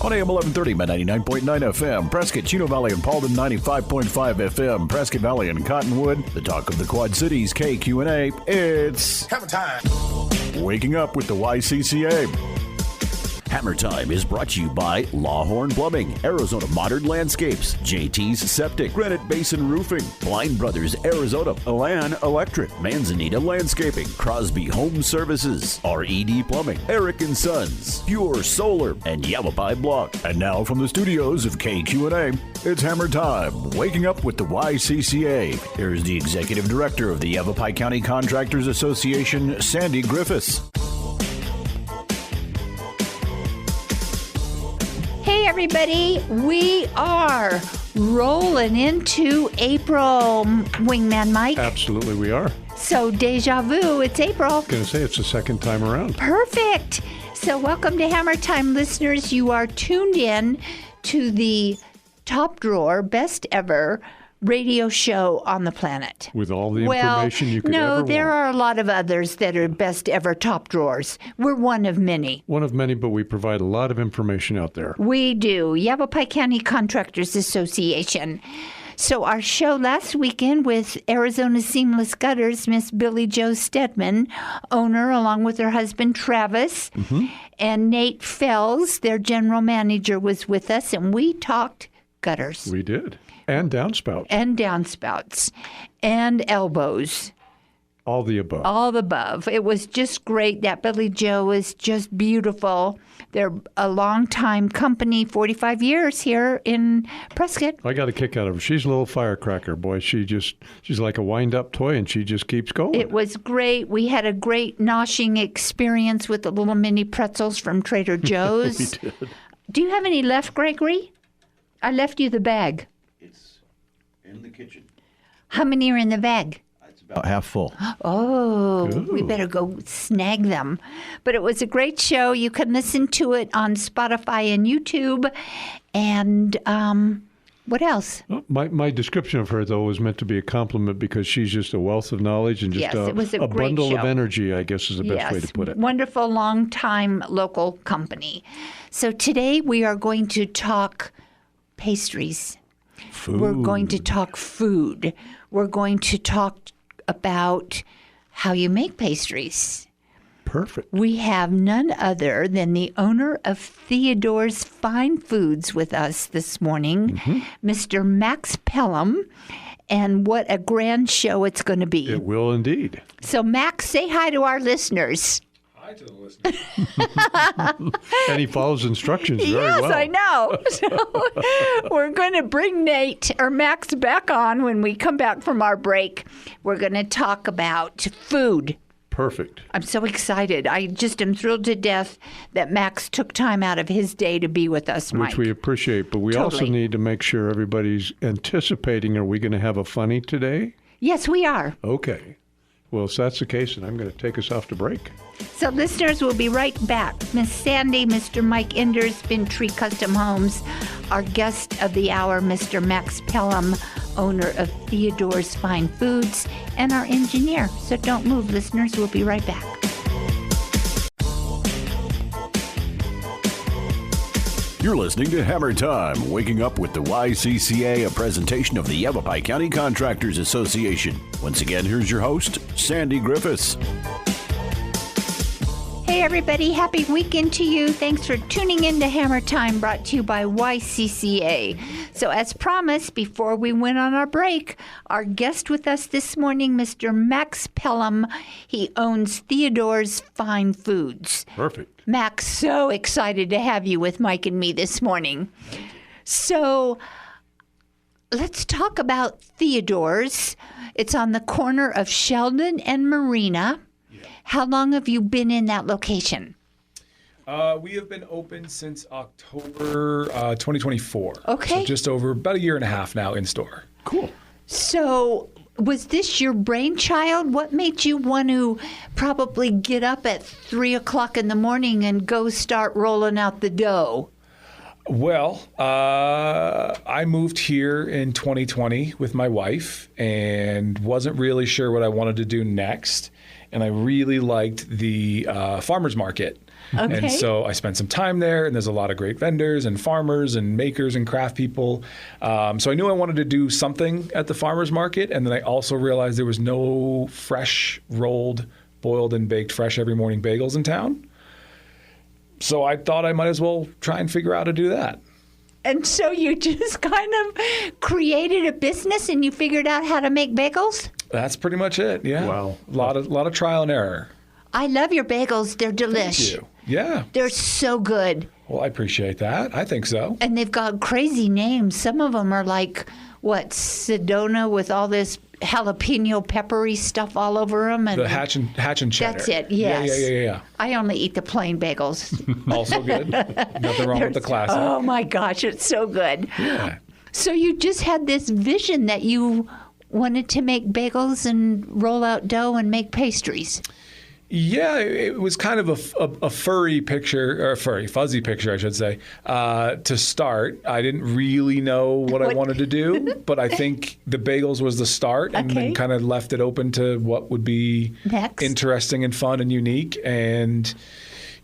On AM 1130, 99.9 FM, Prescott, Chino Valley, and Paulden, 95.5 FM, Prescott Valley and Cottonwood, the talk of the Quad Cities, KQ&A. It's Hammer Time. Waking Up with the YCCA. Hammer Time is brought to you by Lawhorn Plumbing, Arizona Modern Landscapes, JT's Septic, Granite Basin Roofing, Blind Brothers Arizona, Elan Electric, Manzanita Landscaping, Crosby Home Services, RED Plumbing, Eric & Sons, Pure Solar, and Yavapai Block. And now from the studios of KQ&A, it's Hammer Time, Waking Up with the YCCA. Here's the Executive Director of the Yavapai County Contractors Association, Sandy Griffiths. Hey everybody, we are rolling into April, Wingman Mike. Absolutely we are. So deja vu, it's April. I was going to say it's the second time around. Perfect. So welcome to Hammer Time, listeners. You are tuned in to the top drawer, best ever radio show on the planet. With all the information you could ever want. No, there are a lot of others that are best ever top drawers. We're one of many. One of many, but we provide a lot of information out there. We do. Yavapai County Contractors Association. So our show last weekend with Arizona Seamless Gutters, Miss Billy Jo Stedman, owner, along with her husband Travis, and Nate Fells, their general manager, was with us, and we talked gutters. We did. And downspouts. And downspouts. And elbows. All the above. All the above. It was just great. That Billy Jo is just beautiful. They're a long-time company, 45 years here in Prescott. I got a kick out of her. She's a little firecracker, boy. She's like a wind-up toy, and she just keeps going. It was great. We had a great noshing experience with the little mini pretzels from Trader Joe's. We did. Do you have any left, Gregory? I left you the bag. It's in the kitchen. How many are in the bag? It's about half full. Oh, Ooh. we better go snag them. But it was a great show. You can listen to it on Spotify and YouTube. And what else? Well, my description of her, though, was meant to be a compliment because she's just a wealth of knowledge and just Yes, it was a great bundle show. of energy, I guess is the best way to put it. Wonderful, long-time local company. So today we are going to talk pastries. Food. We're going to talk food. We're going to talk about how you make pastries. Perfect. We have none other than the owner of Theodore's Fine Foods with us this morning, Mr. Max Pelham. And what a grand show it's going to be. It will indeed. So, Max, say hi to our listeners. Hi to the listeners. And he follows instructions very well. Yes, I know. So we're going to bring Nate or Max back on when we come back from our break. We're going to talk about food. Perfect. I'm so excited. I just am thrilled to death that Max took time out of his day to be with us, Mike. Which we appreciate, but we also Totally. need to make sure everybody's anticipating, are we going to have a funny today? Yes, we are. Okay. Well, if that's the case, then I'm going to take us off to break. So listeners, we'll be right back. Miss Sandy, Mr. Mike Enders, Bin Tree Custom Homes, our guest of the hour, Mr. Max Pelham, owner of Theodore's Fine Foods, and our engineer. So don't move, listeners. We'll be right back. You're listening to Hammer Time, Waking Up with the YCCA, a presentation of the Yavapai County Contractors Association. Once again, here's your host, Sandy Griffiths. Hey everybody, happy weekend to you. Thanks for tuning in to Hammer Time, brought to you by YCCA. So as promised, before we went on our break, our guest with us this morning, Mr. Max Pelham. He owns Theodore's Fine Foods. Perfect. Max, so excited to have you with Mike and me this morning. So let's talk about Theodore's. It's on the corner of Sheldon and Marina. How long have you been in that location? We have been open since October 2024. Okay. So just over about a year and a half now in store. Cool. So was this your brainchild? What made you want to probably get up at 3 o'clock in the morning and go start rolling out the dough? Well, I moved here in 2020 with my wife and wasn't really sure what I wanted to do next. and I really liked the farmers market. Okay. And so I spent some time there, and there's a lot of great vendors and farmers and makers and craft people. So I knew I wanted to do something at the farmers market, and then I also realized there was no fresh rolled, boiled, and baked fresh every morning bagels in town. So I thought I might as well try and figure out how to do that. And so you just kind of created a business and you figured out how to make bagels? That's pretty much it. Yeah. Wow. A lot of trial and error. I love your bagels. They're delish. Thank you. Yeah. They're so good. Well, I appreciate that. I think so. And they've got crazy names. Some of them are like, Sedona with all this jalapeno peppery stuff all over them. And The hatch and cheddar. that's it, yes. Yeah. I only eat the plain bagels. Also good. Nothing wrong with the classic. Oh my gosh, it's so good. Yeah. So you just had this vision that you wanted to make bagels and roll out dough and make pastries. Yeah, it was kind of a fuzzy picture, I should say. To start, I didn't really know what I wanted to do, but I think the bagels was the start, and Okay. then kind of left it open to what would be Next. interesting and fun and unique. And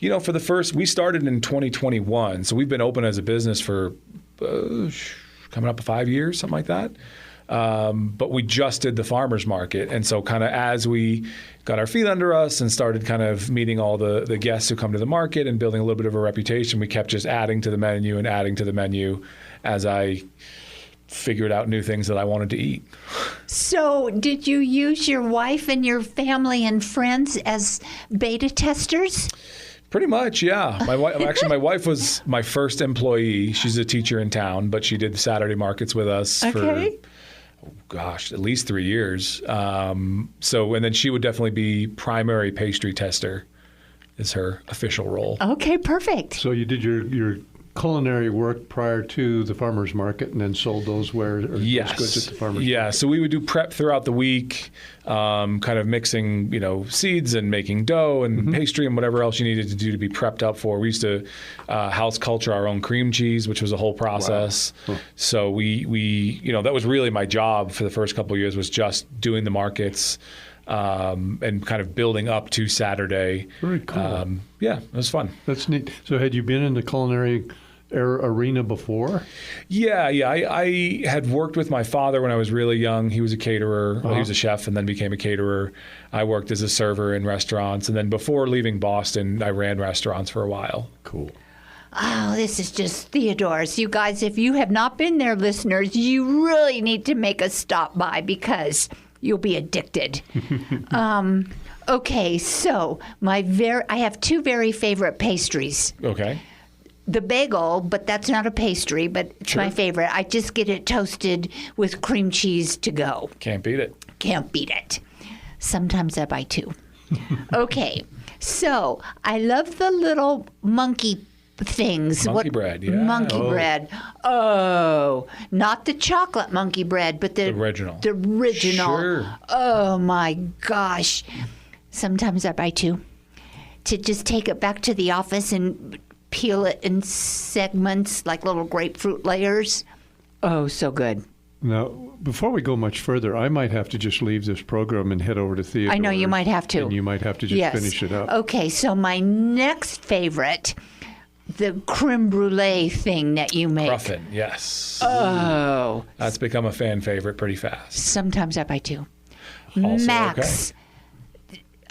we started in 2021, so we've been open as a business for coming up to 5 years, something like that. But we just did the farmers market. And so kind of as we got our feet under us and started kind of meeting all the guests who come to the market and building a little bit of a reputation, we kept just adding to the menu and adding to the menu as I figured out new things that I wanted to eat. So did you use your wife and your family and friends as beta testers? Pretty much, yeah. My wife was my first employee. She's a teacher in town, but she did the Saturday markets with us Okay. for at least 3 years. And then she would definitely be primary pastry tester is her official role. Okay, perfect. So you did your culinary work prior to the farmers market, and then sold those those goods at the farmers market. So we would do prep throughout the week, kind of mixing, seeds and making dough and pastry and whatever else you needed to do to be prepped up for. We used to house culture our own cream cheese, which was a whole process. Wow. Huh. So we that was really my job for the first couple of years, was just doing the markets. And kind of building up to Saturday. Very cool. It was fun. That's neat. So had you been in the culinary arena before? Yeah. I had worked with my father when I was really young. He was a caterer. Well, he was a chef and then became a caterer. I worked as a server in restaurants. And then before leaving Boston, I ran restaurants for a while. Cool. Oh, this is just Theodore's. You guys, if you have not been there, listeners, you really need to make a stop by because you'll be addicted. Okay, so I have two very favorite pastries. Okay. The bagel, but that's not a pastry, but it's my favorite. I just get it toasted with cream cheese to go. Can't beat it. Can't beat it. Sometimes I buy two. Okay, so I love the little monkey things. Monkey bread, yeah. Monkey bread. Oh, not the chocolate monkey bread, but the original. The original. Sure. Oh my gosh. Sometimes I buy two to just take it back to the office and peel it in segments like little grapefruit layers. Oh, so good. Now, before we go much further, I might have to just leave this program and head over to Theodore. I know you might have to. And you might have to just finish it up. Okay, so my next favorite, the creme brulee thing that you make. Cruffin, yes. Oh. That's become a fan favorite pretty fast. Sometimes I buy two. Also Max.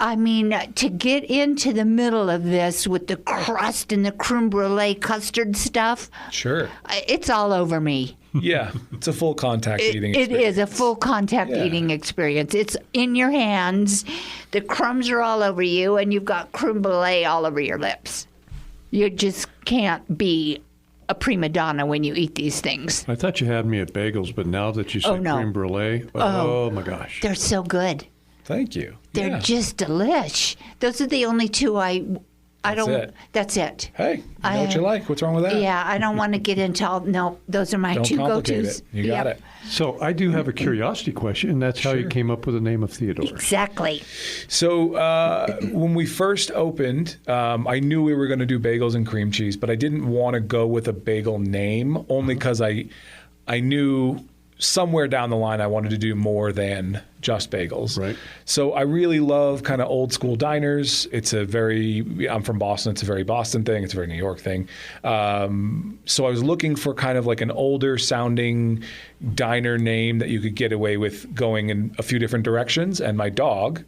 I mean, to get into the middle of this with the crust and the creme brulee custard stuff, Sure. it's all over me. Yeah, it's a full contact eating It experience. is a full contact eating experience. It's in your hands. The crumbs are all over you, and you've got creme brulee all over your lips. You just can't be a prima donna when you eat these things. I thought you had me at bagels, but now that you said no. creme brulee, oh my gosh. They're so good. Thank you. They're Yeah. just delish. Those are the only two I don't. it. That's it. Hey, you know what you like. What's wrong with that? Yeah, I don't want to get into all. No, those are my Don't two complicate go-tos. it. You got it. So I do have a curiosity question, and that's how you came up with the name of Theodore. Exactly. So when we first opened, I knew we were going to do bagels and cream cheese, but I didn't want to go with a bagel name only because I knew somewhere down the line, I wanted to do more than just bagels. Right. So I really love kind of old school diners. I'm from Boston. It's a very Boston thing. It's a very New York thing. So I was looking for kind of like an older sounding diner name that you could get away with going in a few different directions. And my dog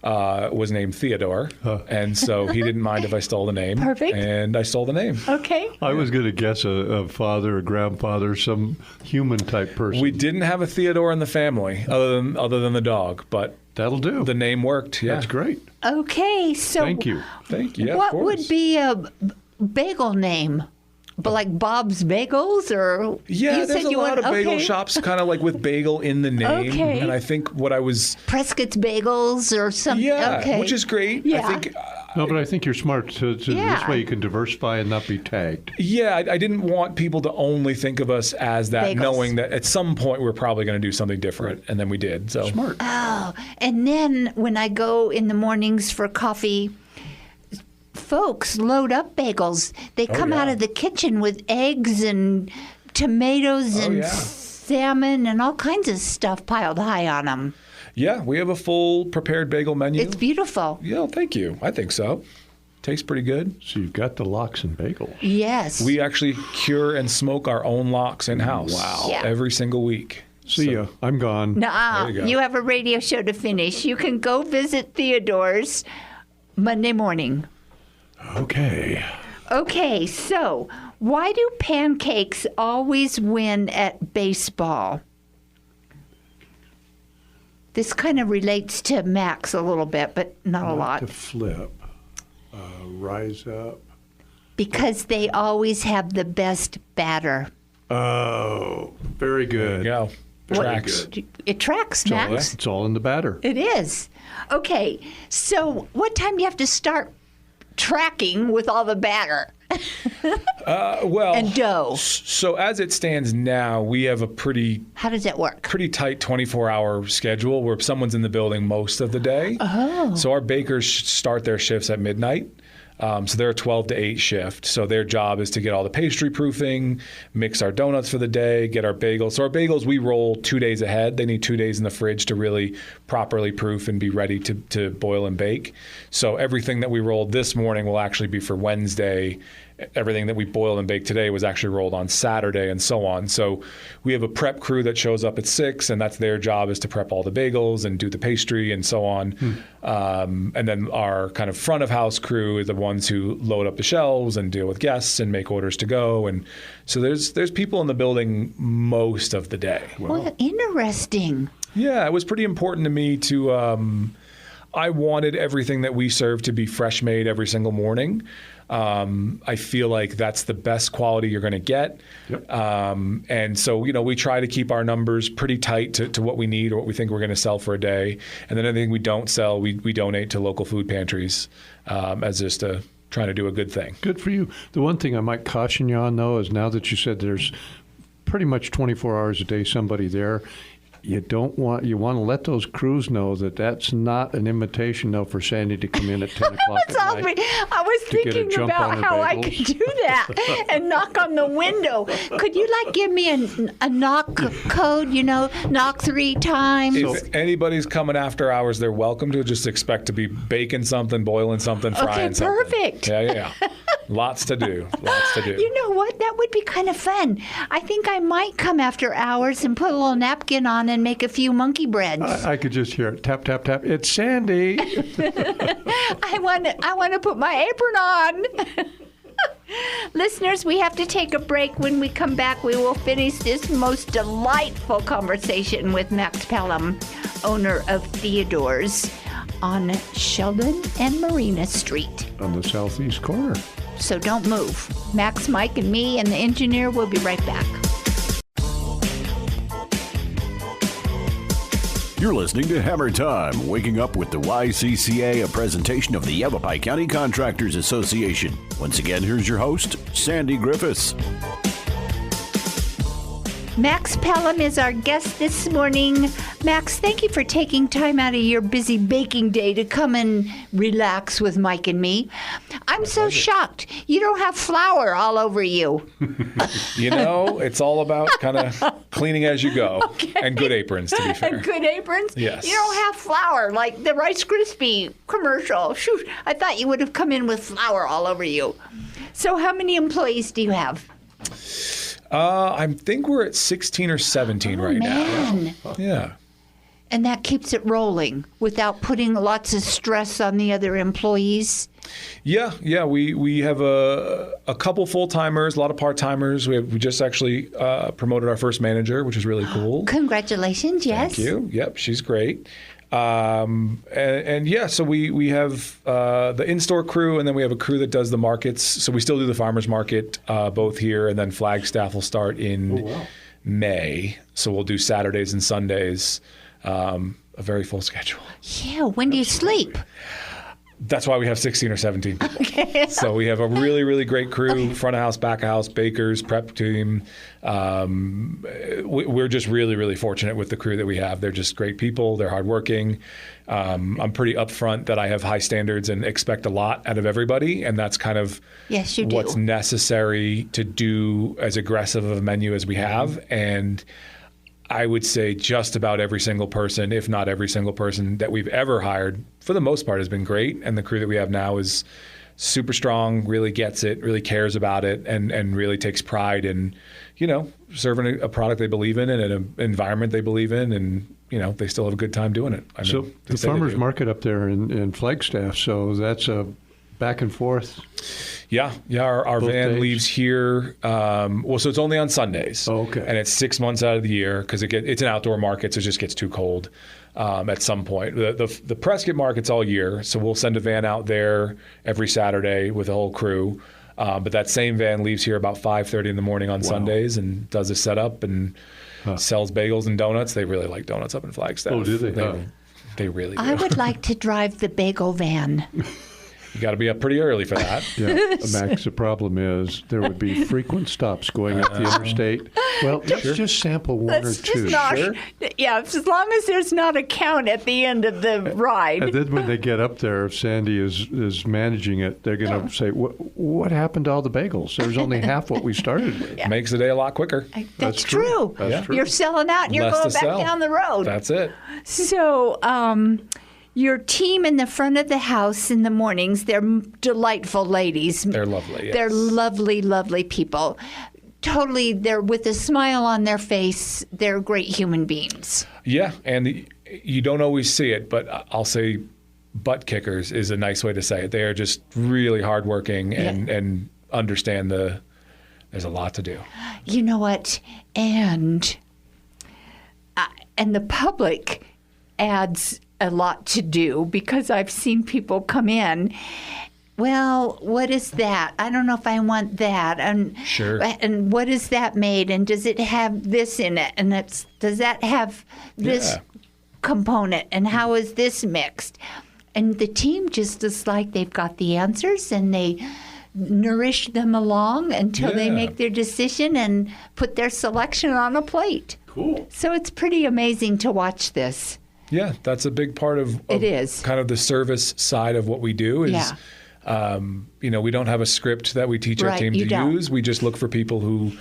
was named Theodore. And so he didn't mind if I stole the name. Perfect. And I stole the name. Okay. I was going to guess a father, a grandfather, some human type person. We didn't have a Theodore in the family other than the dog, but That'll do. the name worked. Yeah. That's great. Okay. So Thank you. Thank you. Yeah, what of course. would be a bagel name? But like Bob's Bagels, or Yeah, you there's said a you lot want, of bagel okay. shops kind of like with bagel in the name. Okay. And I think what I was, Prescott's Bagels or something. yeah, okay. which is great. Yeah. I think, No, but I think you're smart. This Yeah. way you can diversify and not be tagged. yeah, I didn't want people to only think of us as that, Bagels. knowing that at some point we're probably going to do something different. And then we did. So Smart. Oh, and then when I go in the mornings for coffee, folks load up bagels. They come yeah. out of the kitchen with eggs and tomatoes and yeah. salmon and all kinds of stuff piled high on them. yeah, we have a full prepared bagel menu. It's beautiful. Yeah, thank you. I think so. Tastes pretty good. So you've got the lox and bagels. Yes. We actually cure and smoke our own lox in-house. Wow. Yeah. Every single week. See ya. I'm gone. Nuh-uh. There you go. You have a radio show to finish. You can go visit Theodore's Monday morning. Okay. Okay, so why do pancakes always win at baseball? This kind of relates to Max a little bit, but not a lot. To flip. Rise up. Because they always have the best batter. Oh, very good. Go. What- Tracks. It tracks, all Max. It's all in the batter. It is. Okay, so what time do you have to start tracking with all the batter Well, and dough? so as it stands now, we have a pretty How does that work? tight 24-hour schedule where someone's in the building most of the day. Oh. So our bakers start their shifts at midnight. So they're a 12 to 8 shift. So their job is to get all the pastry proofing, mix our donuts for the day, get our bagels. So our bagels, we roll 2 days ahead. They need 2 days in the fridge to really properly proof and be ready to boil and bake. So everything that we rolled this morning will actually be for Wednesday. Everything that we boiled and baked today was actually rolled on Saturday and so on. So we have a prep crew that shows up at 6, and that's their job is to prep all the bagels and do the pastry and so on. And then our kind of front of house crew is the ones who load up the shelves and deal with guests and make orders to go. And so there's people in the building most of the day. Well, interesting. Yeah, it was pretty important to me to. I wanted everything that we serve to be fresh made every single morning. I feel like that's the best quality you're going to get. Yep. And so, we try to keep our numbers pretty tight to what we need or what we think we're going to sell for a day. And then anything we don't sell, we donate to local food pantries as just trying to do a good thing. Good for you. The one thing I might caution you on, though, is now that you said there's pretty much 24 hours a day somebody there, you want to let those crews know that that's not an invitation, though, for Sandy to come in at 10 o'clock That's at all night. I was to get a thinking jump about on the how I bagels. could do that and knock on the window. Could you give me a knock code? Knock 3 times. If anybody's coming after hours, they're welcome to. Just expect to be baking something, boiling something, frying something. Perfect. Yeah. Lots to do. You know what? That would be kind of fun. I think I might come after hours and put a little napkin on and make a few monkey breads. I could just hear it. Tap, tap, tap. It's Sandy. I want to put my apron on. Listeners, we have to take a break. When we come back, we will finish this most delightful conversation with Max Pelham, owner of Theodore's on Sheldon and Marina Street. On the southeast corner. So don't move. Max, Mike, and me and the engineer will be right back. You're listening to Hammer Time, waking up with the YCCA, a presentation of the Yavapai County Contractors Association. Once again, here's your host, Sandy Griffiths. Max Pelham is our guest this morning. Max, thank you for taking time out of your busy baking day to come and relax with Mike and me. I'm so shocked. You don't have flour all over you. It's all about kind of cleaning as you go. Okay. And good aprons, to be fair. And good aprons? Yes. You don't have flour like the Rice Krispie commercial. Shoot, I thought you would have come in with flour all over you. So how many employees do you have? I think we're at 16 or 17 right man. now. Yeah. And that keeps it rolling without putting lots of stress on the other employees? Yeah. We have a couple full-timers, a lot of part-timers. We just actually promoted our first manager, which is really cool. Congratulations, yes. Thank you. Yep, she's great. So we have the in-store crew, and then we have a crew that does the markets. So we still do the farmers market both here, and then Flagstaff will start in May. So we'll do Saturdays and Sundays, a very full schedule. Yeah, when do you sleep? That's why we have 16 or 17 people. Okay. So we have a really, really great crew, front of house, back of house, bakers, prep team. We're just really, really fortunate with the crew that we have. They're just great people. They're hardworking. I'm pretty upfront that I have high standards and expect a lot out of everybody. And that's kind of Yes, you do. what's necessary to do as aggressive of a menu as we have. And I would say just about every single person, if not every single person that we've ever hired, for the most part, has been great. And the crew that we have now is super strong, really gets it, really cares about it, and really takes pride in, serving a product they believe in and an environment they believe in. And, they still have a good time doing it. So the farmers market up there in Flagstaff, so that's a back and forth. Yeah. Our van days? leaves here. So it's only on Sundays. Oh, okay. And it's 6 months out of the year because it's an outdoor market, so it just gets too cold at some point. The Prescott market's all year, so we'll send a van out there every Saturday with a whole crew. But that same van leaves here about 5:30 in the morning on Sundays and does a setup and sells bagels and donuts. They really like donuts up in Flagstaff. Oh, do they? They really do. I would like to drive the bagel van. You got to be up pretty early for that. Yeah, Max, the problem is there would be frequent stops going up the interstate. Well, let's just sample one or two. Yeah, as long as there's not a count at the end of the ride. And then when they get up there, if Sandy is managing it, they're going to say, what happened to all the bagels? There's only half what we started with. Yeah. Makes the day a lot quicker. That's true. That's true. You're selling out and you're Less going to back sell. down the road. That's it. So, your team in the front of the house in the mornings, they're delightful ladies. They're lovely. Yes. They're lovely, lovely people. Totally, they're with a smile on their face. They're great human beings. Yeah, and you don't always see it, but I'll say butt kickers is a nice way to say it. They are just really hardworking and understand there's a lot to do. You know what? And the public adds a lot to do because I've seen people come in. Well, what is that? I don't know if I want that. And Sure. And what is that made? And does it have this in it? And does that have this component? And how is this mixed? And the team just is like they've got the answers and they nourish them along until they make their decision and put their selection on a plate. Cool. So it's pretty amazing to watch this. Yeah, that's a big part of It is. kind of the service side of what we do is, Yeah. we don't have a script that we teach our Right, team you to don't. use. We just look for people who,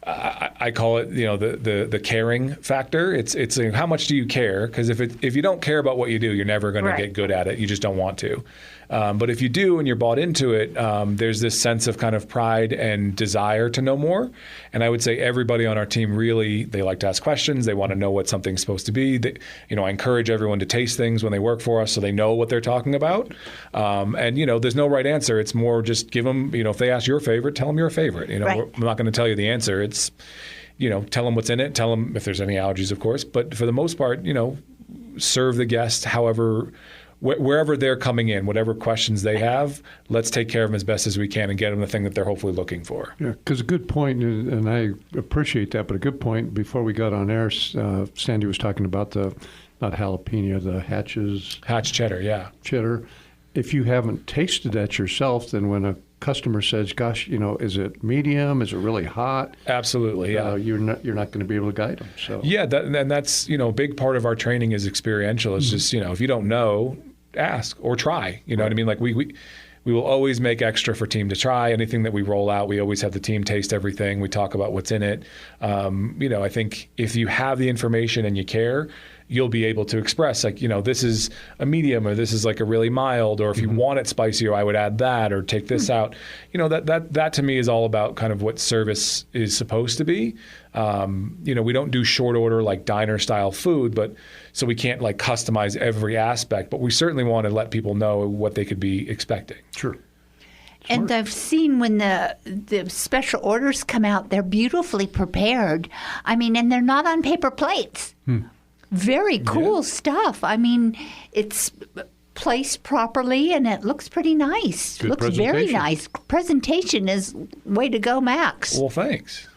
I call it, the caring factor. It's how much do you care? Because if you don't care about what you do, you're never going to get good at it. You just don't want to. But if you do and you're bought into it, there's this sense of kind of pride and desire to know more. And I would say everybody on our team really, they like to ask questions. They want to know what something's supposed to be. I encourage everyone to taste things when they work for us so they know what they're talking about. There's no right answer. It's more just give them, if they ask your favorite, tell them your favorite. I'm not going to tell you the answer. It's, tell them what's in it. Tell them if there's any allergies, of course. But for the most part, serve the guest however, wherever they're coming in, whatever questions they have, let's take care of them as best as we can and get them the thing that they're hopefully looking for. Yeah, because a good point, and I appreciate that, but a good point, before we got on air, Sandy was talking about the, not jalapeno, the Hatch cheddar, yeah. cheddar. If you haven't tasted that yourself, then when a customer says, "Gosh, is it medium? Is it really hot?" Absolutely, yeah. You're not going to be able to guide them. So Yeah, and that's a big part of our training is experiential. It's just if you don't know, ask or try. You know what I mean? Like we will always make extra for team to try anything that we roll out. We always have the team taste everything. We talk about what's in it. I think if you have the information and you care, you'll be able to express like, this is a medium or this is like a really mild, or if you want it spicier, I would add that or take this out. That to me is all about kind of what service is supposed to be. We don't do short order like diner style food, but so we can't like customize every aspect, but we certainly want to let people know what they could be expecting. Sure. And I've seen when the special orders come out, they're beautifully prepared. I mean, and they're not on paper plates. Very cool stuff. I mean, it's placed properly and it looks pretty nice. Good Looks very nice. Presentation is way to go, Max. Well, thanks.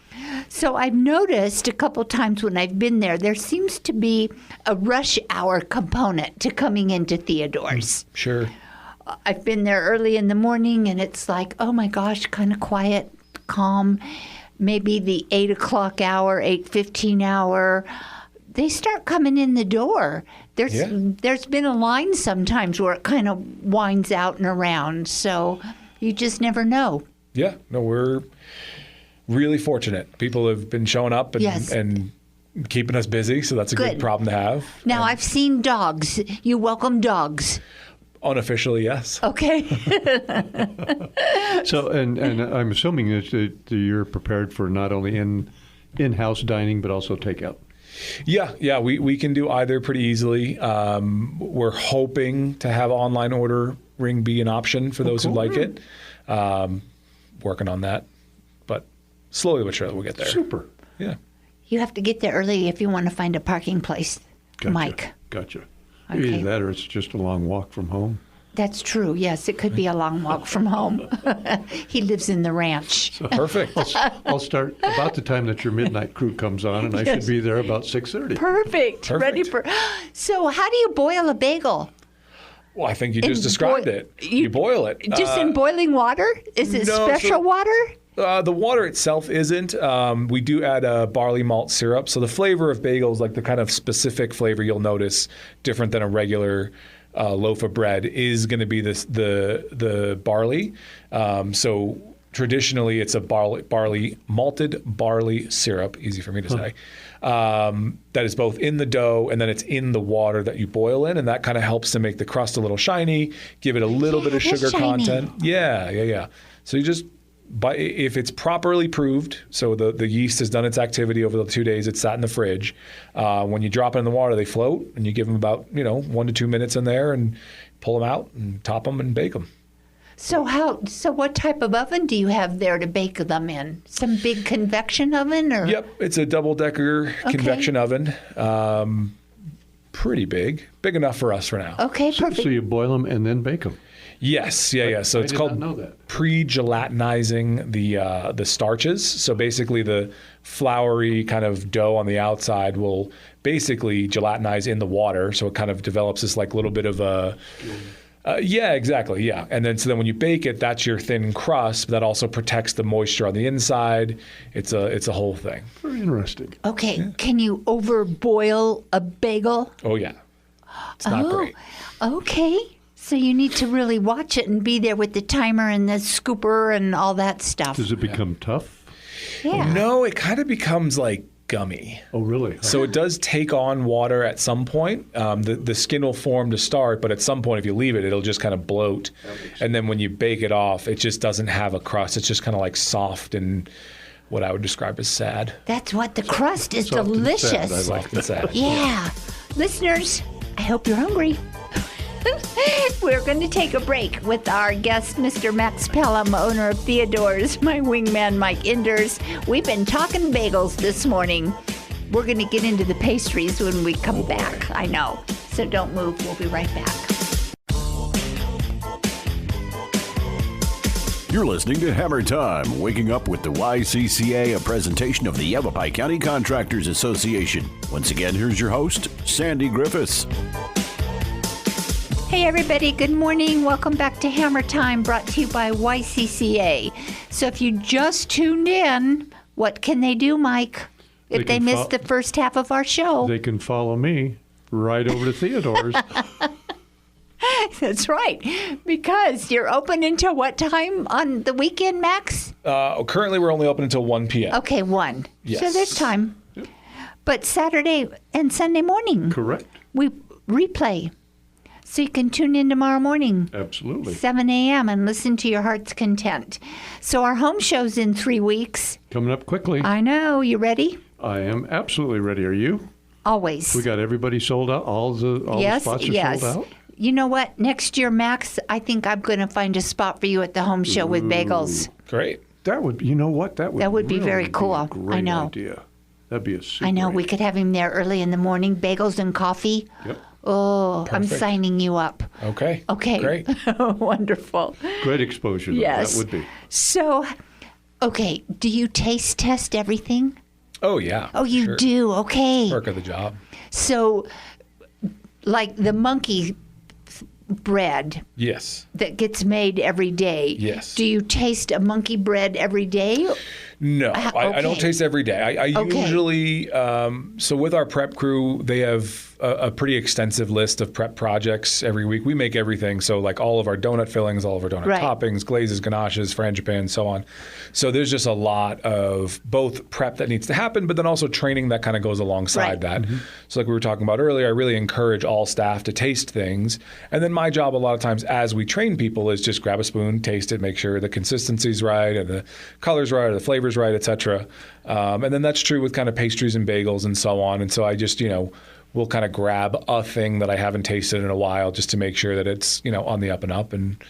So I've noticed a couple times when I've been there seems to be a rush hour component to coming into Theodore's. Sure. I've been there early in the morning and it's like, oh my gosh, kind of quiet, calm. Maybe the 8 o'clock hour, 8:15 hour. They start coming in the door. There's been a line sometimes where it kind of winds out and around. So you just never know. Yeah. No, we're really fortunate. People have been showing up and keeping us busy. So that's a good problem to have. Now, I've seen dogs. You welcome dogs. Unofficially, yes. Okay. So, and I'm assuming that you're prepared for not only in-house dining, but also takeout. Yeah, we can do either pretty easily. We're hoping to have online ordering be an option for those who like it. Working on that, but slowly but surely we'll get there. Super. Yeah. You have to get there early if you want to find a parking place, Gotcha. Mike. Gotcha. Okay. Either that or it's just a long walk from home. That's true. Yes, it could be a long walk from home. He lives in the ranch. Perfect. I'll start about the time that your midnight crew comes on, and I should be there about 6:30. Perfect. Ready for. So, how do you boil a bagel? Well, I think you just described it. You boil it. Just in boiling water? Is it special water? The water itself isn't. We do add a barley malt syrup. So the flavor of bagels, like the kind of specific flavor you'll notice different than a regular loaf of bread, is going to be the barley. So traditionally, it's a malted barley syrup, easy for me to say, that is both in the dough and then it's in the water that you boil in. And that kind of helps to make the crust a little shiny, give it a little bit of sugar content. Yeah. So you just... But if it's properly proved, so the yeast has done its activity over the 2 days it's sat in the fridge, when you drop it in the water, they float, and you give them about 1 to 2 minutes in there, and pull them out and top them and bake them. So what type of oven do you have there to bake them in? Some big convection oven, or? Yep, it's a double-decker convection oven. Pretty big enough for us for now. Okay, perfect. So you boil them and then bake them. Yes, yeah. So it's called pre-gelatinizing the starches. So basically, the floury kind of dough on the outside will basically gelatinize in the water. So it kind of develops this like little bit of a yeah, exactly, yeah. And then when you bake it, that's your thin crust. But that also protects the moisture on the inside. It's a whole thing. Very interesting. Okay, yeah. Can you overboil a bagel? Oh yeah, it's not great. Okay. So you need to really watch it and be there with the timer and the scooper and all that stuff. Does it become tough? Yeah. No, it kind of becomes like gummy. Oh, really? So it does take on water at some point. The skin will form to start, but at some point, if you leave it, it'll just kind of bloat. And then when you bake it off, it just doesn't have a crust. It's just kind of like soft and what I would describe as sad. That's what the crust is. Soft delicious. And sad. I like soft and sad. Yeah. Listeners, I hope you're hungry. We're going to take a break with our guest, Mr. Max Pelham, owner of Theodore's, my wingman, Mike Enders. We've been talking bagels this morning. We're going to get into the pastries when we come back. I know. So don't move. We'll be right back. You're listening to Hammer Time, waking up with the YCCA, a presentation of the Yavapai County Contractors Association. Once again, here's your host, Sandy Griffiths. Hey everybody, good morning. Welcome back to Hammer Time, brought to you by YCCA. So if you just tuned in, what can they do, Mike, if they missed the first half of our show? They can follow me right over to Theodore's. That's right, because you're open until what time on the weekend, Max? Currently, we're only open until 1 p.m. Okay, 1. Yes. So there's time. Yep. But Saturday and Sunday morning, Correct. we replay. So you can tune in tomorrow morning. Absolutely. 7 a.m. and listen to your heart's content. So our home show's in 3 weeks. Coming up quickly. I know. You ready? I am absolutely ready. Are you? Always. We got everybody sold out? All the spots are sold out? You know what? Next year, Max, I think I'm going to find a spot for you at the home show with bagels. Great. That would, you know what? That would be really very cool. Be a great I know. idea. That'd be a super I know. idea. We could have him there early in the morning, bagels and coffee. Yep. Oh, I'm Perfect. signing you up. Okay. Okay. Great. Wonderful. Great exposure, though. Yes. That would be. So, okay, do you taste test everything? Oh, yeah. Oh, you sure. do? Okay. Perk of the job. So, like the monkey bread Yes. that gets made every day. Yes. Do you taste a monkey bread every day? No, I don't okay. taste every day. I Okay. usually, so with our prep crew, they have a pretty extensive list of prep projects every week. We make everything. So like all of our donut fillings, all of our donut Right. toppings, glazes, ganaches, frangipane, so on. So there's just a lot of both prep that needs to happen, but then also training that kind of goes alongside Right. that. So like we were talking about earlier, I really encourage all staff to taste things. And then my job a lot of times as we train people is just grab a spoon, taste it, make sure the consistency's right and the color's right or the flavor's right, et cetera. And then that's true with kind of pastries and bagels and so on. And so I just, we'll kind of grab a thing that I haven't tasted in a while just to make sure that it's, on the up and up. And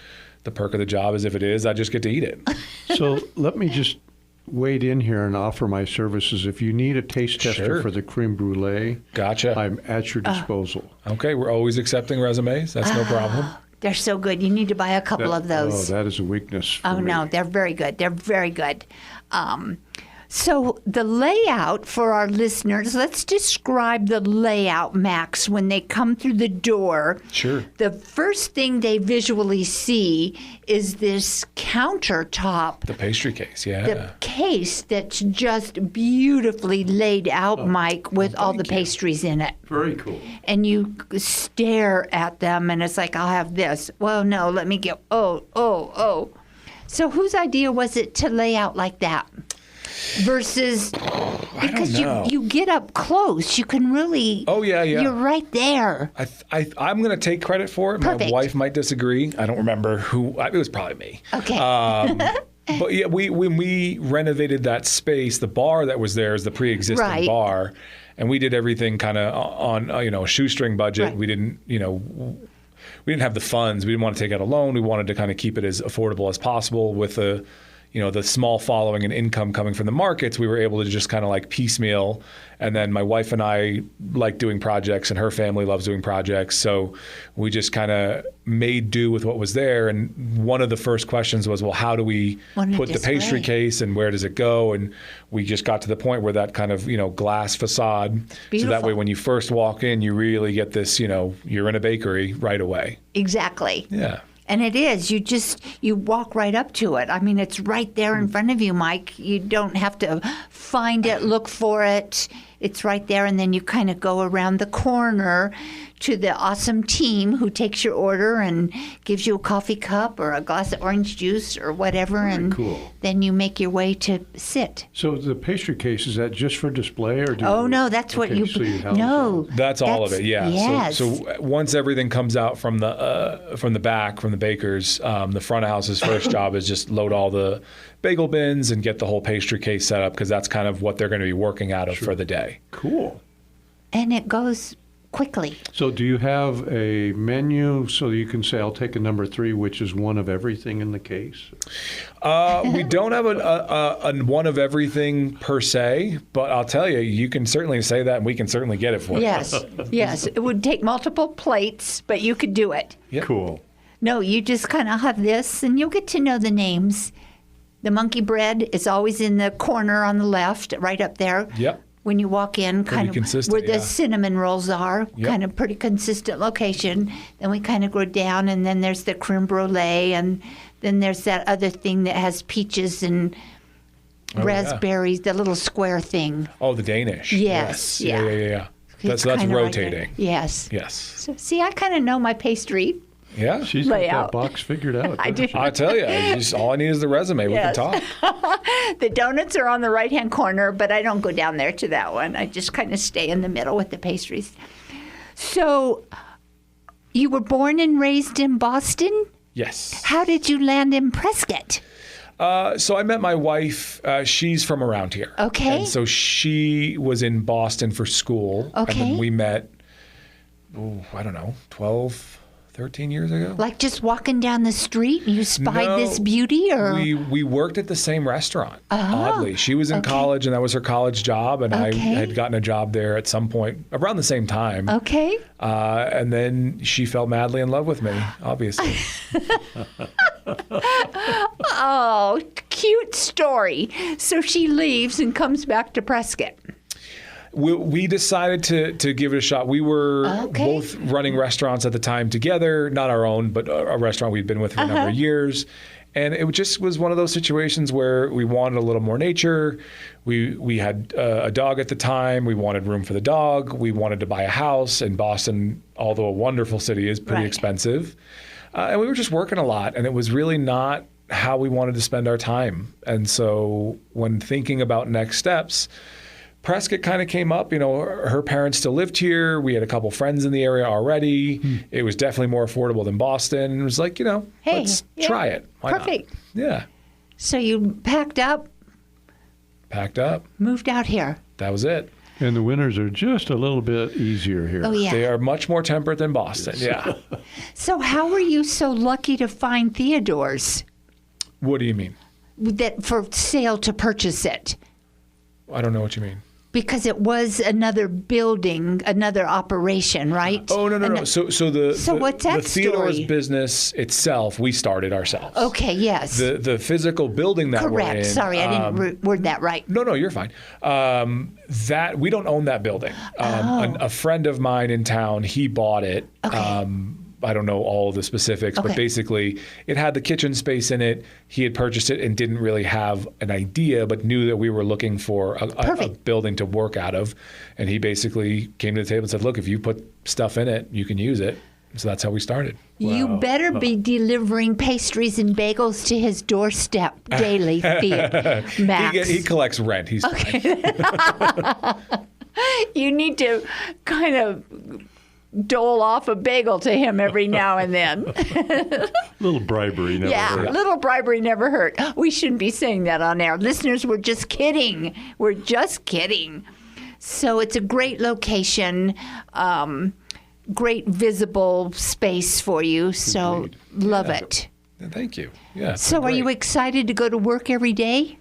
the perk of the job is if it is, I just get to eat it. So let me just wade in here and offer my services. If you need a taste tester Sure. for the creme brulee, Gotcha. I'm at your disposal. Okay, we're always accepting resumes. That's no problem. They're so good. You need to buy a couple of those. Oh, that is a weakness for Oh, me. no, they're very good. They're very good. So the layout for our listeners, let's describe the layout, Max, when they come through the door. Sure. The first thing they visually see is this countertop, The pastry case, yeah. the case that's just beautifully laid out, Mike, with all the pastries in it. Very cool. And you stare at them, and it's like, I'll have this. Well, no, let me get, oh. So whose idea was it to lay out like that? Versus, because know. you get up close, you can really. Oh, yeah. You're right there. I'm going to take credit for it. Perfect. My wife might disagree. I don't remember who. It was probably me. Okay. But yeah, when we renovated that space, the bar that was there is the pre-existing Right. bar, and we did everything kind of on a shoestring budget. Right. We didn't we didn't have the funds. We didn't want to take out a loan. We wanted to kind of keep it as affordable as possible with the small following and income coming from the markets. We were able to just kind of like piecemeal. And then my wife and I like doing projects, and her family loves doing projects. So we just kind of made do with what was there. And one of the first questions was, well, how do we Want to put the pastry display. case and where does it go? And we just got to the point where that kind of, glass facade. So that Beautiful. way when you first walk in, you really get this, you're in a bakery right away. Exactly. Yeah. And it is. You walk right up to it. I mean, it's right there in front of you, Mike. You don't have to find it, look for it. It's right there, and then you kind of go around the corner to the awesome team who takes your order and gives you a coffee cup or a glass of orange juice or whatever, and cool. then you make your way to sit. So the pastry case, is that just for display? Or Oh, no, that's what you... so house No. That's all of it, yeah. Yes. So once everything comes out from the back, from the bakers, the front of house's first job is just load all the bagel bins and get the whole pastry case set up, because that's kind of what they're going to be working out of for the day. Cool. And it goes quickly. So do you have a menu so you can say, I'll take a number 3, which is one of everything in the case? We don't have a one of everything per se, but I'll tell you, you can certainly say that, and we can certainly get it for you. Yes. It would take multiple plates, but you could do it. Yep. Cool. No, you just kind of have this, and you'll get to know the names. The monkey bread is always in the corner on the left, right up there. Yep. when you walk in, Pretty kind of consistent, where the yeah. cinnamon rolls are, Yep. kind of pretty consistent location. Then we kind of go down, and then there's the creme brulee, and then there's that other thing that has peaches and Oh, yeah. raspberries, the little square thing. Oh, the Danish. Yes, yeah. Yeah. It's That's kinda right there. rotating. Yes. Yes. So, see, I kind of know my pastry. Yeah. She's got Layout. that box figured out. I doesn't do. she? I tell you, just all I need is the resume. We Yes. can talk. The donuts are on the right-hand corner, but I don't go down there to that one. I just kind of stay in the middle with the pastries. So, you were born and raised in Boston? Yes. How did you land in Prescott? So I met my wife. She's from around here. Okay. And so she was in Boston for school. Okay. And then we met, I don't know, 12, 13 years ago. Like just walking down the street, you spied No, this beauty, or We worked at the same restaurant, Oh, oddly. She was in okay. college, and that was her college job, and I Okay. had gotten a job there at some point around the same time. okay? And then she fell madly in love with me, obviously. Oh, cute story. So she leaves and comes back to Prescott. We decided to give it a shot. We were Okay. both running restaurants at the time together, not our own, but a restaurant we'd been with for a number of years. And it just was one of those situations where we wanted a little more nature. We had a dog at the time. We wanted room for the dog. We wanted to buy a house. And Boston, although a wonderful city, is pretty Right. expensive. And we were just working a lot. And it was really not how we wanted to spend our time. And so when thinking about next steps, Prescott kind of came up. You know, her parents still lived here. We had a couple friends in the area already. It was definitely more affordable than Boston. It was like, Hey, let's yeah, try it. Why not? perfect. Yeah. So you packed up, Packed up. moved out here. That was it. And the winters are just a little bit easier here. Oh, yeah. They are much more temperate than Boston. Yeah. So how were you so lucky to find Theodore's What do you mean? that for sale to purchase it? I don't know what you mean. Because it was another building, another operation, right? Oh, no. So what's that the Theodore's story? business itself, we started ourselves. Okay, yes. The physical building that we're in. Correct. Sorry, I didn't word that right. No, you're fine. That we don't own that building. A friend of mine in town, he bought it. Okay. I don't know all the specifics, Okay. but basically it had the kitchen space in it. He had purchased it and didn't really have an idea, but knew that we were looking for a Perfect. building to work out of. And he basically came to the table and said, look, if you put stuff in it, you can use it. So that's how we started. You better be delivering pastries and bagels to his doorstep daily, Max. He collects rent. He's fine. You need to kind of dole off a bagel to him every now and then. Little bribery never Yeah, hurt. little bribery never hurt. We shouldn't be saying that on air. Listeners, we're just kidding. We're just kidding. So it's a great location, great visible space for you. So love it. Thank you. Yeah. it's So been are you great. excited to go to work every day?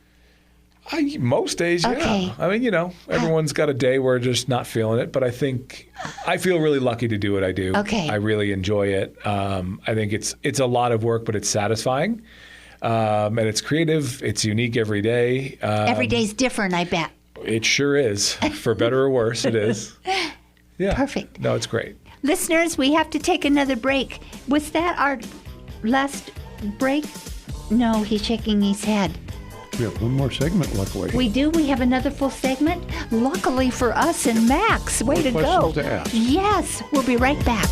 Most days, yeah. Okay. I mean, everyone's got a day where they're just not feeling it, but I feel really lucky to do what I do. Okay. I really enjoy it. I think it's a lot of work, but it's satisfying. And it's creative. It's unique every day. Every day's different, I bet. It sure is. For better or worse, it is. Yeah. Perfect. No, it's great. Listeners, we have to take another break. Was that our last break? No, he's shaking his head. We have one more segment, luckily. We do. We have another full segment. Luckily for us and Max. Way More to go. questions to ask. Yes. We'll be right back.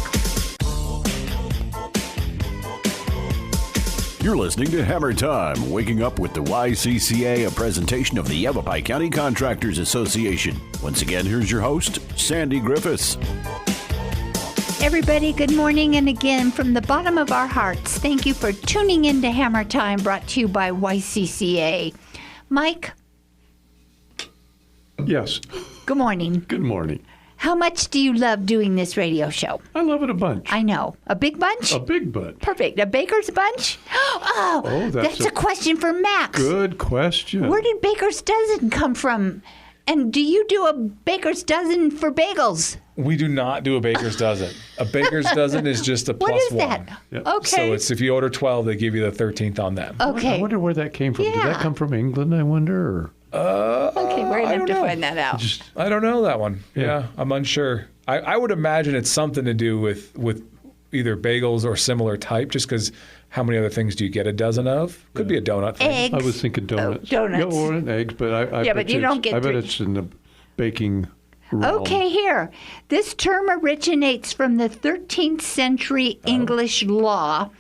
You're listening to Hammer Time, waking up with the YCCA, a presentation of the Yavapai County Contractors Association. Once again, here's your host, Sandy Griffiths. Everybody, good morning. And again, from the bottom of our hearts, thank you for tuning in to Hammer Time, brought to you by YCCA. Mike, Yes. good morning. Good morning. How much do you love doing this radio show? I love it a bunch. I know. A big bunch? A big bunch. Perfect. A baker's bunch? Oh, that's that's a question for Max. Good question. Where did baker's dozen come from? And do you do a baker's dozen for bagels? We do not do a baker's dozen. A baker's dozen is just a plus What is one. that? Yeah. Okay. So it's if you order 12, they give you the 13th on them. I Okay. wonder where that came from. Did Yeah. that come from England, I wonder? Or? Okay, we're going to have to find that out. I don't know that one. Yeah, I'm unsure. I would imagine it's something to do with either bagels or similar type, just because how many other things do you get a dozen of? Could be a donut thing. Eggs. I was thinking donuts. Donuts. Yeah, or eggs, but I Yeah, bet but you don't get I bet three. it's in the baking realm. Okay, here. This term originates from the 13th century English law,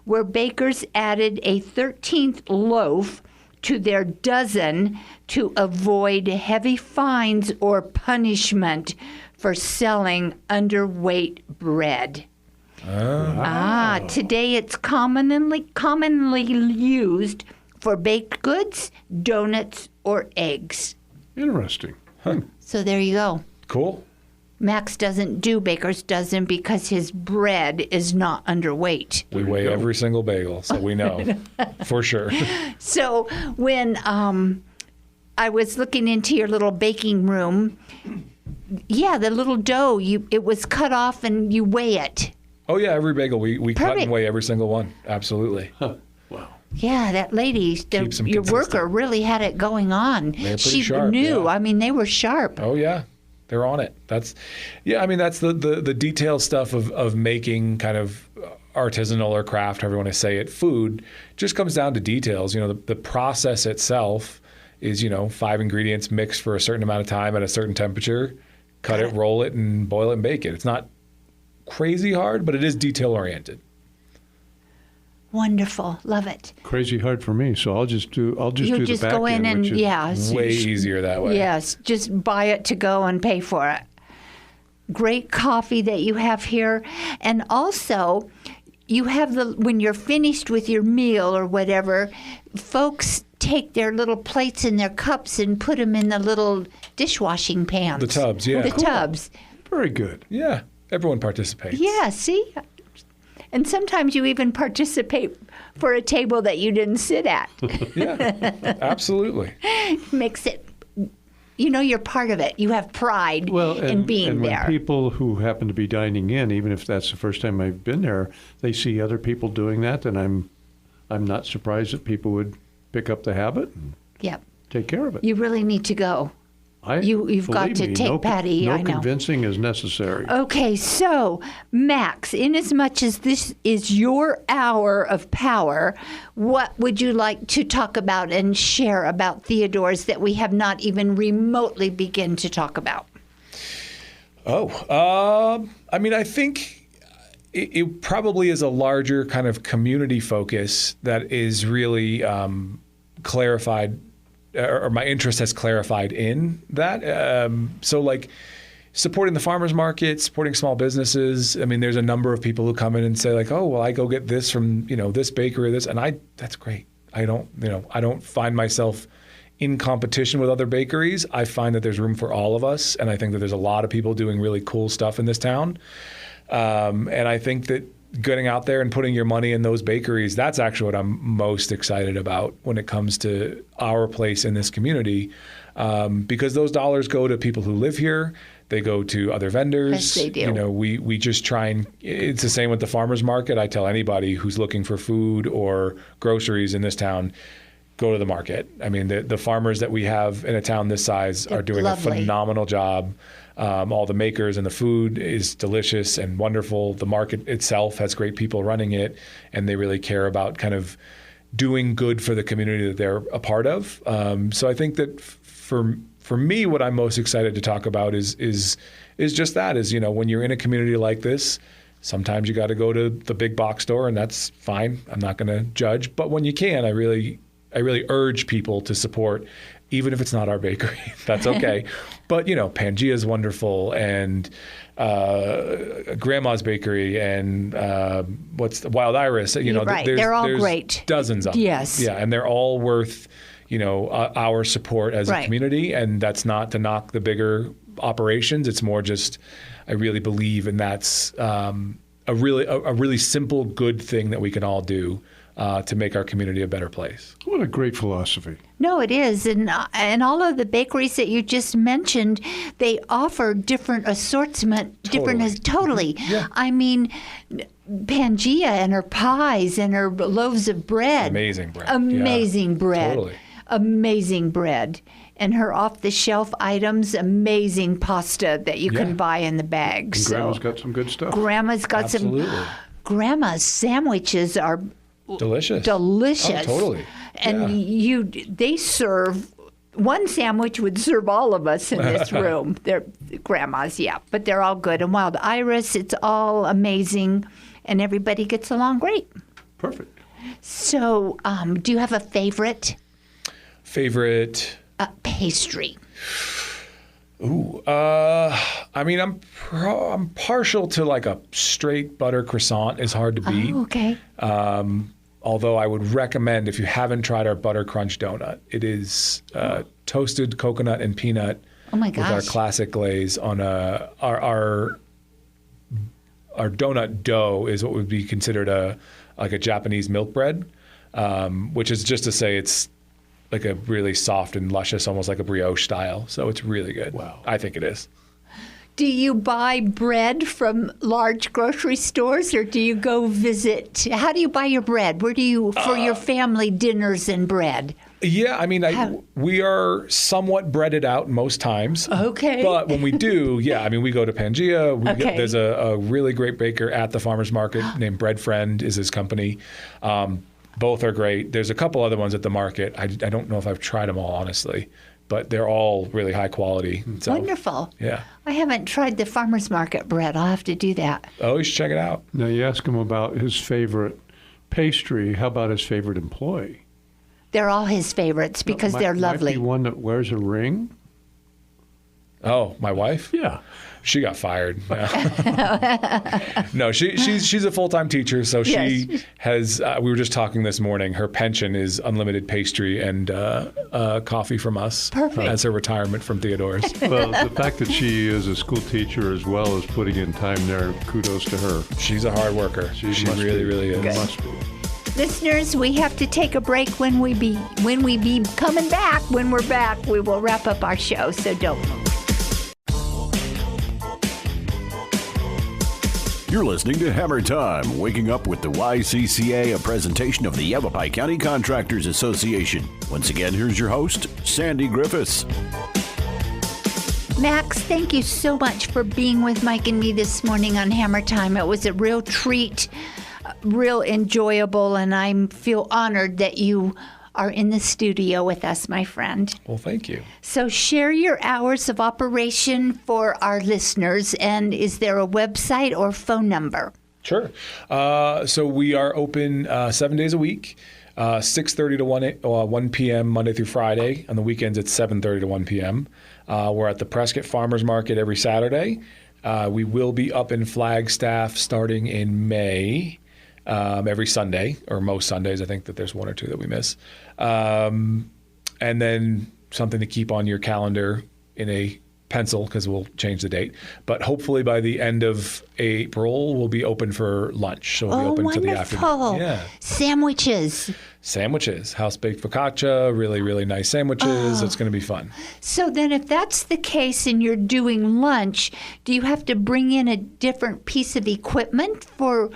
where bakers added a 13th loaf to their dozen to avoid heavy fines or punishment for selling underweight bread. Today it's commonly used for baked goods, donuts, or eggs. Interesting. So there you go. Cool. Max doesn't do baker's dozen because his bread is not underweight. We weigh every single bagel, so we know for sure. So when I was looking into your little baking room, yeah, the little dough, it was cut off and you weigh it. Oh yeah, every bagel we cut Perfect. and weigh every single one. Absolutely. Wow. Yeah, that lady, Keeps them your consistent. worker really had it going on. They're pretty She sharp, knew. yeah. I mean, they were sharp. Oh yeah, they're on it. That's the detail stuff of making kind of artisanal or craft, however you want to say it, food. Just comes down to details. The process itself is 5 ingredients mixed for a certain amount of time at a certain temperature. Cut it, roll it, and boil it and bake it. It's not crazy hard, but it is detail oriented. Wonderful. Love it. Crazy hard for me, so I'll just do You the just back go in end, and, which is yeah. Way easier that way. Yes, just buy it to go and pay for it. Great coffee that you have here. And also, you have when you're finished with your meal or whatever, folks take their little plates and their cups and put them in the little dishwashing pans. The tubs, yeah. The tubs. very good. Yeah, everyone participates. Yeah, see? And sometimes you even participate for a table that you didn't sit at. Yeah, absolutely. Makes it, you're part of it. You have pride in being and there. when people who happen to be dining in, even if that's the first time I've been there, they see other people doing that, then I'm not surprised that people would pick up the habit and Yep. take care of it. You really need to go. You've got Believe to me, take Patty, No I know. convincing is necessary. Okay, so Max, inasmuch as this is your hour of power, what would you like to talk about and share about Theodore's that we have not even remotely begun to talk about? I think it probably is a larger kind of community focus that is really clarified, or my interest has clarified in that. So like supporting the farmers market, supporting small businesses. I mean, there's a number of people who come in and say like, oh, well, I go get this from, this bakery or this. And that's great. I don't find myself in competition with other bakeries. I find that there's room for all of us. And I think that there's a lot of people doing really cool stuff in this town. And I think that getting out there and putting your money in those bakeries, that's actually what I'm most excited about when it comes to our place in this community, because those dollars go to people who live here. They go to other vendors. Yes, they do. We just try and it's the same with the farmers market. I tell anybody who's looking for food or groceries in this town, go to the market. I mean, the farmers that we have in a town this size are doing lovely. a phenomenal job. All the makers and the food is delicious and wonderful. The market itself has great people running it, and they really care about kind of doing good for the community that they're a part of. So I think that for me, what I'm most excited to talk about is just that, is, when you're in a community like this, sometimes you got to go to the big box store, and that's fine. I'm not going to judge. But when you can, I really urge people to support, even if it's not our bakery. That's okay. But, Pangea is wonderful, and Grandma's Bakery, and what's the Wild Iris. Right. They're all great. Dozens of them. Yes. Yeah, and they're all worth, our support as a community. And that's not to knock the bigger operations. It's more just, I really believe, and that's a really simple, good thing that we can all do to make our community a better place. What a great philosophy. No, it is. And all of the bakeries that you just mentioned, they offer different assortment. Totally. Yeah. I mean, Pangea and her pies and her loaves of bread. Amazing bread. Amazing Yeah. bread. Totally. amazing bread. And her off-the-shelf items, amazing pasta that you can buy in the bag. And Grandma's got some good stuff. Grandma's got Absolutely. Grandma's sandwiches are Delicious. delicious. Oh, totally. And they serve, one sandwich would serve all of us in this room. They're Grandma's, but they're all good. And Wild Iris, it's all amazing, and everybody gets along great. Perfect. So, do you have a favorite pastry? Ooh, I mean, I'm partial to like a straight butter croissant. Is hard to beat. Oh, okay. Although I would recommend, if you haven't tried our butter crunch donut, it is toasted coconut and peanut with our classic glaze on our donut dough is what would be considered a Japanese milk bread, which is just to say it's like a really soft and luscious, almost like a brioche style. So it's really good. Wow. I think it is. Do you buy bread from large grocery stores, or do you go visit? How do you buy your bread? Where do you, for your family dinners and bread? Yeah, I mean, we are somewhat breaded out most times. Okay. But when we do, we go to Pangea. There's a really great baker at the farmer's market named Bread Friend is his company. Both are great. There's a couple other ones at the market. I don't know if I've tried them all, honestly, but they're all really high quality. So, wonderful. Yeah. I haven't tried the farmer's market bread. I'll have to do that. Oh, you should check it out. Now, you ask him about his favorite pastry. How about his favorite employee? They're all his favorites because they're lovely. Might be one that wears a ring? Oh, my wife? Yeah. She got fired. No, she's a full-time teacher, so she has. We were just talking this morning. Her pension is unlimited pastry and coffee from us. Perfect. As her retirement from Theodore's. Well, the fact that she is a school teacher as well as putting in time there, kudos to her. She's a hard worker. She really is. Must be. Listeners, we have to take a break. When we be coming back, when we're back, we will wrap up our show. So don't move. You're listening to Hammer Time, waking up with the YCCA, a presentation of the Yavapai County Contractors Association. Once again, here's your host, Sandy Griffiths. Max, thank you so much for being with Mike and me this morning on Hammer Time. It was a real treat, real enjoyable, and I feel honored that you are in the studio with us, my friend. Well, thank you. So share your hours of operation for our listeners, and is there a website or phone number? Sure. So we are open 7 days a week, 6:30 to 1 p.m. Monday through Friday. On the weekends, it's 7:30 to 1 p.m. We're at the Prescott Farmers Market every Saturday. We will be up in Flagstaff starting in May. Every Sunday, or most Sundays. I think that there's one or two that we miss. And then something to keep on your calendar in a pencil, because we'll change the date. But hopefully by the end of April, we'll be open for lunch. So we'll be open to the afternoon. Yeah. Sandwiches, house-baked focaccia, really, really nice sandwiches. It's going to be fun. So then if that's the case and you're doing lunch, do you have to bring in a different piece of equipment for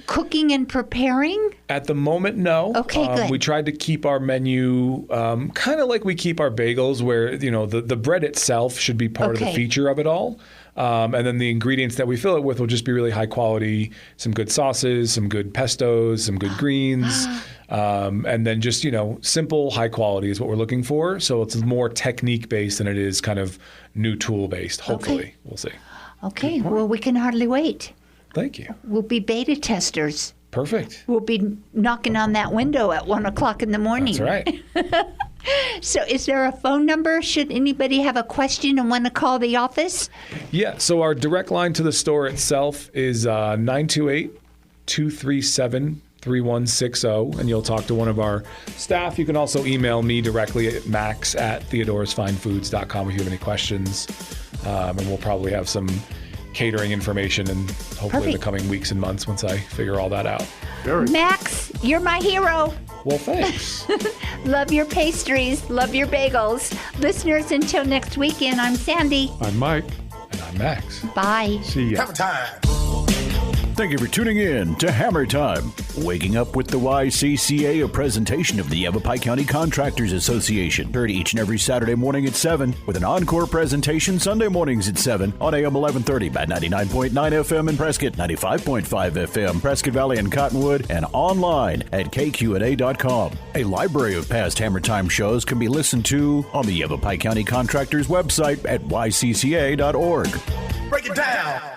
cooking and preparing? At the moment, no. Okay, good. We tried to keep our menu kind of like we keep our bagels, where the bread itself should be part of the feature of it all. And then the ingredients that we fill it with will just be really high quality, some good sauces, some good pestos, some good greens. And then just, simple, high quality is what we're looking for. So it's more technique based than it is kind of new tool based. Hopefully. Okay. We'll see. Okay. Well, we can hardly wait. Thank you. We'll be beta testers. Perfect. We'll be knocking on that window at 1 o'clock in the morning. That's right. So is there a phone number? Should anybody have a question and want to call the office? Yeah. So our direct line to the store itself is 928-237-3160, and you'll talk to one of our staff. You can also email me directly at max@theodoresfinefoods.com if you have any questions. And we'll probably have some catering information and hopefully in the coming weeks and months once I figure all that out. Max, you're my hero. Well, thanks. Love your pastries. Love your bagels. Listeners, until next weekend, I'm Sandy. I'm Mike. And I'm Max. Bye. See ya. Have a time. Thank you for tuning in to Hammer Time. Waking Up with the YCCA, a presentation of the Yavapai County Contractors Association. Heard each and every Saturday morning at 7, with an encore presentation Sunday mornings at 7 on AM 1130 by 99.9 FM in Prescott, 95.5 FM, Prescott Valley and Cottonwood, and online at kqna.com. A library of past Hammer Time shows can be listened to on the Yavapai County Contractors website at ycca.org. Break it down.